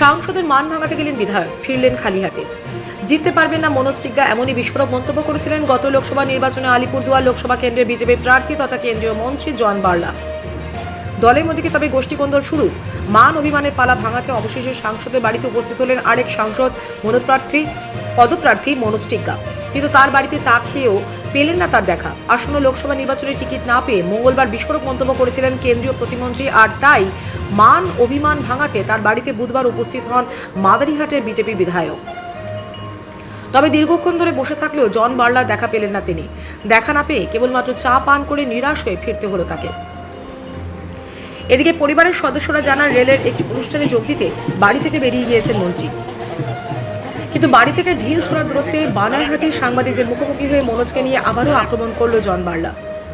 সাংসদের মান ভাঙাতে গেলেন বিধায়ক, ফিরলেন খালি হাতে। জিততে পারবেন না মনোজ টিগ্গা, এমনই বিস্ফোরক মন্তব্য করেছিলেন গত লোকসভা নির্বাচনে আলিপুরদুয়ার লোকসভা কেন্দ্রের বিজেপি প্রার্থী তথা কেন্দ্রীয় মন্ত্রী জন বার্লা। দলের মধ্যে তবে গোষ্ঠীকন্দল শুরু। মান অভিমানের পালা ভাঙাতে অবশেষে সাংসদের বাড়িতে উপস্থিত হলেন আরেক সাংসদ পদপ্রার্থী মনোজ টিগ্গা। কিন্তু তার বাড়িতে চা খেয়েও পেলেন না তার দেখা। আসন্ন লোকসভা নির্বাচনের টিকিট না পেয়ে মঙ্গলবার বিস্ফোরক মন্তব্য করেছিলেন কেন্দ্রীয় প্রতিমন্ত্রী, আর তাই মান অভিমান ভাঙাতে তার বাড়িতে বুধবার উপস্থিত হন মাদারিহাটের বিজেপি বিধায়ক। তবে দীর্ঘক্ষণ ধরে বসে থাকলেও জন বার্লা দেখা পেলেন না তিনি। দেখা না পেয়ে কেবলমাত্র চা পান করে নিরাশ হয়ে ফিরতে হলো তাকে। এদিকে পরিবারের সদস্যরা জানান রেলের একটি অনুষ্ঠানে যোগ দিতে বাড়ি থেকে বেরিয়ে গিয়েছেন মন্ত্রী, কিন্তু বাড়ি থেকে ঢিল ছোড়ার দূরত্বে বানারহাটে সাংবাদিকদের মুখোমুখি হয়ে মনোজকে নিয়ে আবারও আক্রমণ করল জন বার্লা।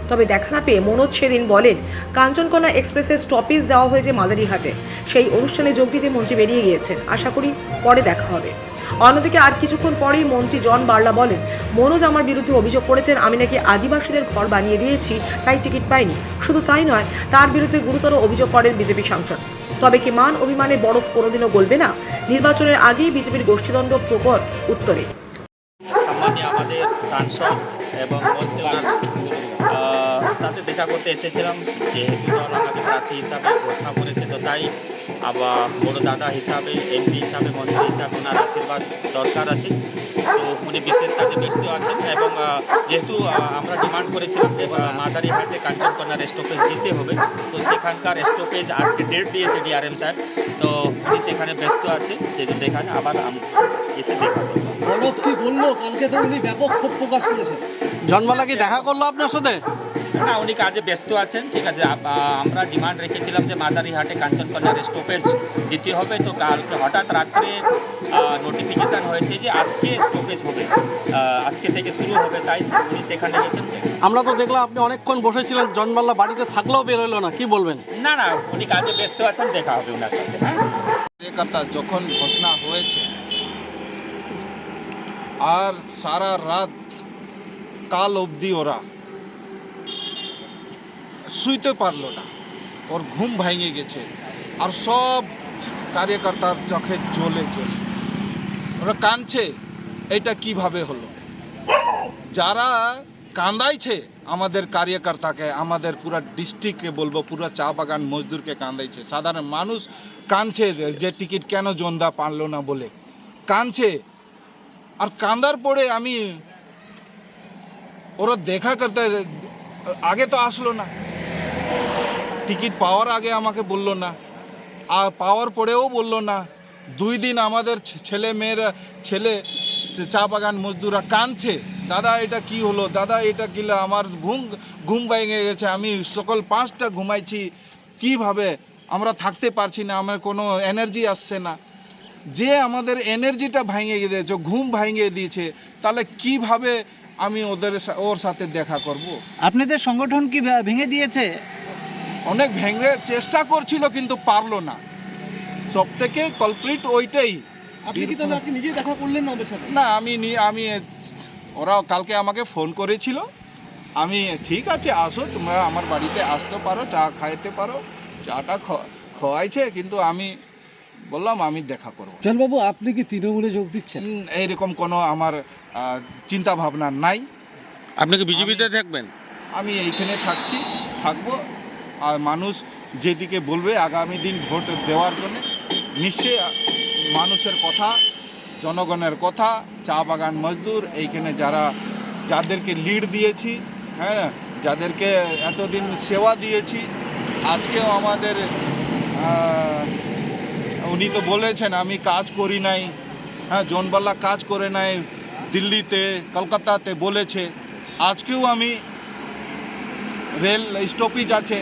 তবে দেখা না পেয়ে মনোজ সেদিন বলেন কাঞ্চনকন্যা এক্সপ্রেসের স্টপেজ দেওয়া হয়েছে মাদারিহাটে, সেই অনুষ্ঠানে যোগ দিতে মন্ত্রী বেরিয়ে গিয়েছেন, আশা করি পরে দেখা হবে। অন্যদিকে আর কিছুক্ষণ পরেই মন্ত্রী জন বার্লা বলেন মনোজ আমার বিরুদ্ধে অভিযোগ করেছেন আমি নাকি আদিবাসীদের ঘর বানিয়ে দিয়েছি, তাই টিকিট পাইনি। শুধু তাই নয়, তার বিরুদ্ধে গুরুতর অভিযোগ করেন বিজেপি সাংসদ। তবে কি মান অভিমানের বরফ কোনোদিনও গলবে না? নির্বাচনের আগেই বিজেপির গোষ্ঠীদ্বন্দ্ব প্রকট উত্তরে। সম্মানীয় আমাদের সাংসদ এবং মন্ত্রী সাথে দেখা করতে এসেছিলাম, যেহেতু দল আমাকে প্রার্থী হিসাবে ঘোষণা করেছে, তো তাই আবার বড় দাদা হিসাবে, এমপি হিসাবে, মন্ত্রী হিসাবে ওনার আশীর্বাদ দরকার আছে। তো উনি বিশেষ কাজে ব্যস্ত আছেন এবং যেহেতু আমরা ডিমান্ড করেছিলাম যে মাদারিহাটে কাঞ্চনকন্যার স্টপেজ দিতে হবে, তো সেখানকার স্টপেজ আজকে ডেট দিয়েছে ডিআরএম স্যার, তো উনি সেখানে ব্যস্ত আছে, সেই জন্য এখানে আবার এসে দেখা করবো। বরফ কি বললো? কালকে তো উনি ব্যাপক ক্ষোভ প্রকাশ করেছেন। জন্মালা কি দেখা করলো আপনার সাথে? না, উনি কাজে ব্যস্ত আছেন, ঠিক আছে। আমরা ডিমান্ড রেখেছিলাম যে মাদারিহাটে কাঞ্চনকন্যার স্টপেজ দিতে হবে, তো কালকে হঠাৎ রাত্রে নোটিফিকেশান হয়েছে যে আজকে স্টপেজ হবে, আজকে থেকে শুরু হবে, তাই উনি সেখানে গেছেন। আমরা তো দেখলাম আপনি অনেকক্ষণ বসেছিলেন, জন্মাল্লা বাড়িতে থাকলেও বের হইলো না, কি বলবেন? না না, উনি কাজে ব্যস্ত আছেন, দেখা হবে ওনার সাথে। হ্যাঁ, কার্যকর্তা যখন ঘোষণা হয়েছে আর সারা রাত কাল অবধি ওরা শুইতে পারলো না, ওর ঘুম ভেঙে গেছে, আর সব কার্যকর্তার চোখে জ্বলে ওরা কাঁদছে, এটা কিভাবে হলো। যারা কাঁদাইছে আমাদের কার্যকর্তাকে, আমাদের পুরা ডিস্ট্রিক্টকে বলবো, পুরা চা বাগান মজদুরকে কাঁদাইছে, সাধারণ মানুষ কাঁদছে যে টিকিট কেন জনদা পারলো না বলে কাঁদছে। আর কাঁদার পরে আমি ওরা দেখা করতে আগে তো আসলো না, টিকিট পাওয়ার আগে আমাকে বললো না, আর পাওয়ার পরেও বললো না। 2 দিন আমাদের ছেলে চা বাগান মজদুররা কাঁদছে, দাদা এটা কি হলো, দাদা এটা কি, আমার ঘুম ভেঙে গেছে, আমি সকাল 5টা ঘুমাইছি, কিভাবে আমরা থাকতে পারছি না, আমার কোনো এনার্জি আসছে না। যে আমাদের এনার্জিটা ভেঙে দিয়েছে, ঘুম ভেঙে দিয়েছে, তাহলে কিভাবে আমি ওর সাথে দেখা করব? আপনাদের সংগঠন কি ভেঙে দিয়েছে? অনেক ভেঙে চেষ্টা করছিল কিন্তু পারলো না। সব থেকে কলপ্রিট ওইটাই। আপনি কি তবে আজকে নিজে দেখা করলেন না ওদের সাথে? না, আমি ওরা কালকে আমাকে ফোন করেছিল, আমি ঠিক আছে আসো, তোমরা আমার বাড়িতে আসতে পারো, চা খাইতে পারো, চাটা খাওয়াইছে, কিন্তু আমি বললাম আমি দেখা করবো। জনবাবু, আপনি কি তৃণমূলে যোগ দিচ্ছেন? এইরকম কোনো আমার চিন্তা ভাবনা নাই। আপনি কি বিজেপিতে থাকবেন? আমি এইখানে থাকবো, আর মানুষ যেদিকে বলবে আগামী দিন ভোট দেওয়ার জন্য, নিশ্চয়ই মানুষের কথা, জনগণের কথা, চা বাগান মজদুর এইখানে যাদেরকে লিড দিয়েছি, হ্যাঁ, যাদেরকে এতদিন সেবা দিয়েছি, আজকেও আমাদের উনি তো বলেছেন আমি কাজ করি নাই, হ্যাঁ, জনবাল্লা কাজ করে নাই, দিল্লিতে কলকাতাতে বলেছে, আজকেও আমি রেল স্টপেজ আছে,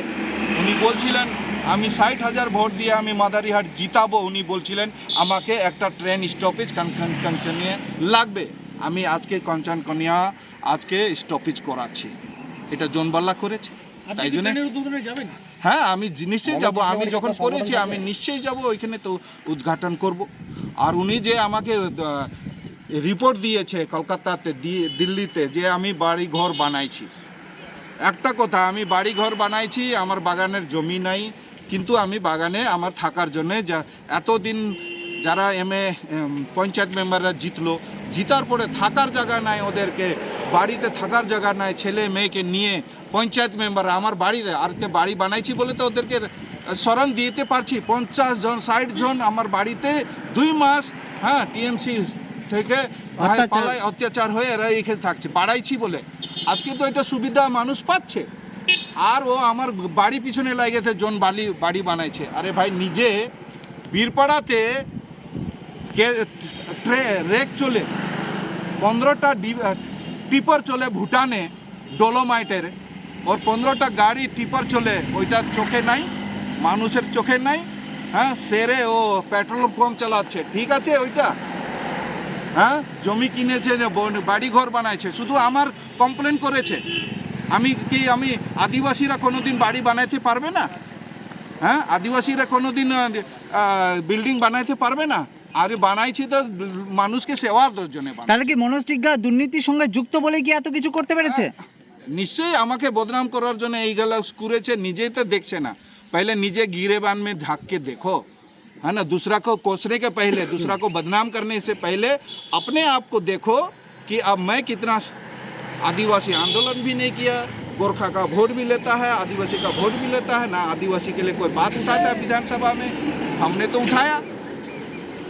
উনি বলছিলেন আমি 60,000 ভোট দিয়ে আমি মাদারিহাট জিতাবো, উনি বলছিলেন আমাকে একটা ট্রেন স্টপেজ কাঞ্চনকন্যা লাগবে, আমি আজকে কাঞ্চনকন্যা আজকে স্টপেজ করাচ্ছি, এটা জনবাল্লা করেছে, তাই জন্য যাবেন? হ্যাঁ, আমি নিশ্চয়ই যাব, আমি যখন করেছি আমি নিশ্চয়ই যাব, ওইখানে তো উদ্ঘাটন করব। আর উনি যে আমাকে রিপোর্ট দিয়েছে কলকাতাতে, দিল্লিতে, যে আমি বাড়ি ঘর বানাইছি, একটা কথা, আমি বাড়ি ঘর বানাইছি, আমার বাগানের জমি নাই, কিন্তু আমি বাগানে আমার থাকার জন্যে এতদিন যারা পঞ্চায়েত মেম্বাররা জিতলো, জিতার পরে থাকার জায়গা নাই, ওদেরকে বাড়িতে থাকার জায়গা নাই, ছেলে মেয়েকে নিয়ে পঞ্চায়েত মেম্বাররা আমার বাড়িতে আরকে বাড়ি বানাইছি বলে তো ওদেরকে শরণ দিতে পারছি। 50 জন 60 জন আমার বাড়িতে 2 মাস, হ্যাঁ, টিএমসি থেকে অত্যাচার হয়ে এরা এখানে থাকছে, বাড়াইছি বলে। আজকে তো এটা সুবিধা মানুষ পাচ্ছে, আর ও আমার বাড়ি পিছনে লাগেতে জন বাড়ি বানাইছে। আরে ভাই, নিজে বীরপাড়াতে রেক চলে, 15টা টিপার চলে ভুটানে ডোলোমাইটের, ওর 15টা গাড়ি টিপার চলে, ওইটা চোখে নাই, মানুষের চোখে নাই। হ্যাঁ, সেরে ও পেট্রোল পাম্প চালাচ্ছে, ঠিক আছে ওইটা। হ্যাঁ, জমি কিনেছে, বাড়ি ঘর বানাইছে, শুধু আমার কমপ্লেন করেছে। আমি আদিবাসীরা কোনোদিন বাড়ি বানাইতে পারবে না? হ্যাঁ, আদিবাসীরা কোনোদিন বিল্ডিং বানাইতে পারবে না? আরে বানাইছি তো মানুষকে সেবার জন্য। তাহলে কি মনোজ টিগ্গা দুর্নীতির সঙ্গে যুক্ত বলে কি এত কিছু করতে পেরেছে? নিশ্চয়ই আমাকে বদনাম করার জন্য এইগুলো করেছে, নিজেই তো দেখছে না। पहले नीचे गिरेबान में झाँक के देखो, है ना। दूसरा को कोसने के पहले, दूसरा को बदनाम करने से पहले अपने आप को देखो कि अब मैं कितना। आदिवासी आंदोलन भी नहीं किया, गोरखा का वोट भी लेता है, आदिवासी का वोट भी लेता है ना, आदिवासी के लिए कोई बात उठाता है विधानसभा में। हमने तो उठाया,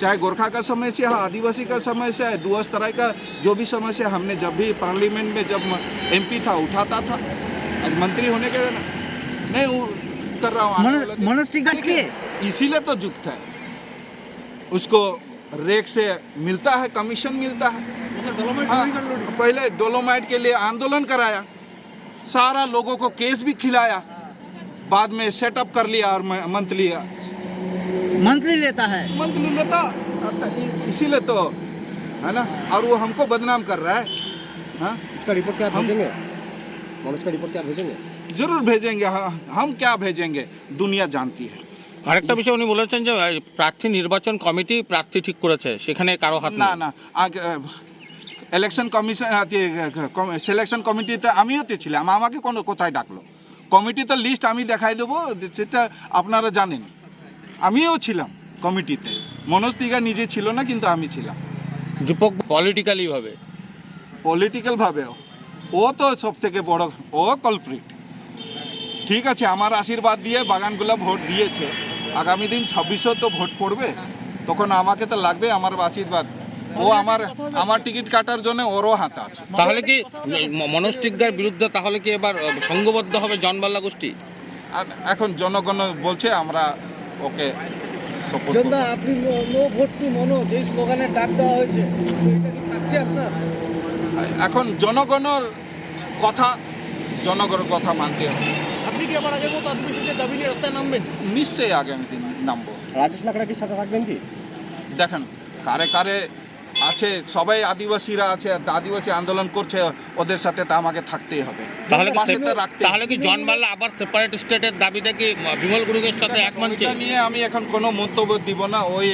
चाहे गोरखा का समस्या है, आदिवासी का समस्या है, दुआस तरह का जो भी समस्या, हमने जब भी पार्लियामेंट में जब MP था उठाता था। अब मंत्री होने के नहीं कर रहा हूँ, मनोज टिग्गा के इसीलिए तो जुक्त है। उसको रेक से मिलता है, कमीशन मिलता है। हाँ, पहले डोलोमाइट के लिए आंदोलन कराया, सारा लोगों को केस भी खिलाया, बाद में सेटअप कर लिया और मंथली लेता है। मंथली लेता, इसीलिए तो है ना। और वो हमको बदनाम कर रहा है। हाँ, इसका रिपोर्ट क्या भेजेंगे? मनोज का रिपोर्ट क्या भेजेंगे? जरूर भेजेंगे। हाँ, हम क्या भेजेंगे, दुनिया जानती है। আরেকটা বিষয় উনি বলেছেন যে প্রার্থী নির্বাচন কমিটি প্রার্থী ঠিক করেছে, সেখানে কারো হাত না নেই। না, আগে ইলেকশন কমিশন সিলেকশন কমিটিতে আমিও তো ছিলাম, আমাকে কোনো কোথায় ডাকলো? কমিটিতে লিস্ট আমি দেখাই দেবো, সেটা আপনারা জানেন। আমিও ছিলাম কমিটিতে, মনোজ টিগ্গা নিজে ছিল না, কিন্তু আমি ছিলাম। দীপক পলিটিক্যালি ভাবে, পলিটিক্যালভাবে ও তো সব থেকে বড়, ও কলপ্রিট। ঠিক আছে, আমার আশীর্বাদ দিয়ে বাগানগুলো ভোট দিয়েছে, আগামী দিন 2600 তো ভোট পড়বে, তখন আমাকে তো লাগবে আমার আশীর্বাদ। ও আমার টিকিট কাটার জন্য ওরও হাত আছে। তাহলে কি মনোজ টিগ্গার বিরুদ্ধে তাহলে কি এবার সংঘবদ্ধ হবে জনবাল্লা গোষ্ঠী? আর এখন জনগণ বলছে, আমরা ওকে সাপোর্ট করব। আপনি নো ভোট টু মনোজ এই স্লোগানের ডাক দেওয়া হয়েছে, এটা কি থাকছে আপনার? এখন জনগণের কথা মানতে হবে। আপনি কি আবার আগের মতো আদিবাসীদের দাবি নিয়ে রাস্তায় নামবেন? নিশ্চয়ই আগামী দিন নামবো। রাজেশ লাকড়া কি সাথে থাকবেন কি? দেখেন, কারে কারে আছে, সবাই আদিবাসীরা আছে, আদিবাসী আন্দোলন করছে, ওদের সাথে তো আমাকে থাকতেই হবে। তাহলে কি জনবাল্লা আবার সেপারেট স্টেটের দাবিটা কি বিমল গুরুকের সাথে এক মঞ্চে? ওইটা নিয়ে আমি এখন কোনো মন্তব্য দিব না। ওই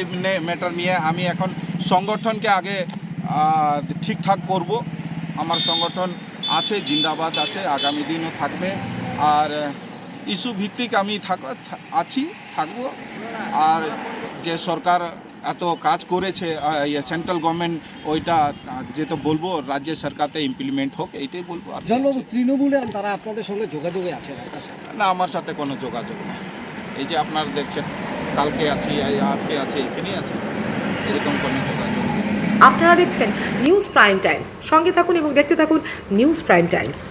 ম্যাটার নিয়ে আমি এখন সংগঠনকে আগে ঠিকঠাক করব। আমার সংগঠন আছে, জিন্দাবাদ আছে, আগামী দিনও থাকবে। আর ইস্যু ভিত্তিক আমি থাকবো। আর যে সরকার এত কাজ করেছে, সেন্ট্রাল গভর্নমেন্ট, ওইটা যেটা বলবো রাজ্য সরকারতে ইমপ্লিমেন্ট হোক, এইটাই বলবো। আর জনবাবু, তৃণমূলের তারা আপনাদের সঙ্গে যোগাযোগে আছে? না, আমার সাথে কোনো যোগাযোগ নেই। এই যে আপনারা দেখছেন, কালকে আছি, আজকে আছে, এখানেই আছে, এরকম কোনো যোগাযোগ নেই। আপনারা দেখছেন নিউজ প্রাইম টাইমস, সঙ্গে থাকুন এবং দেখতে থাকুন নিউজ প্রাইম টাইমস।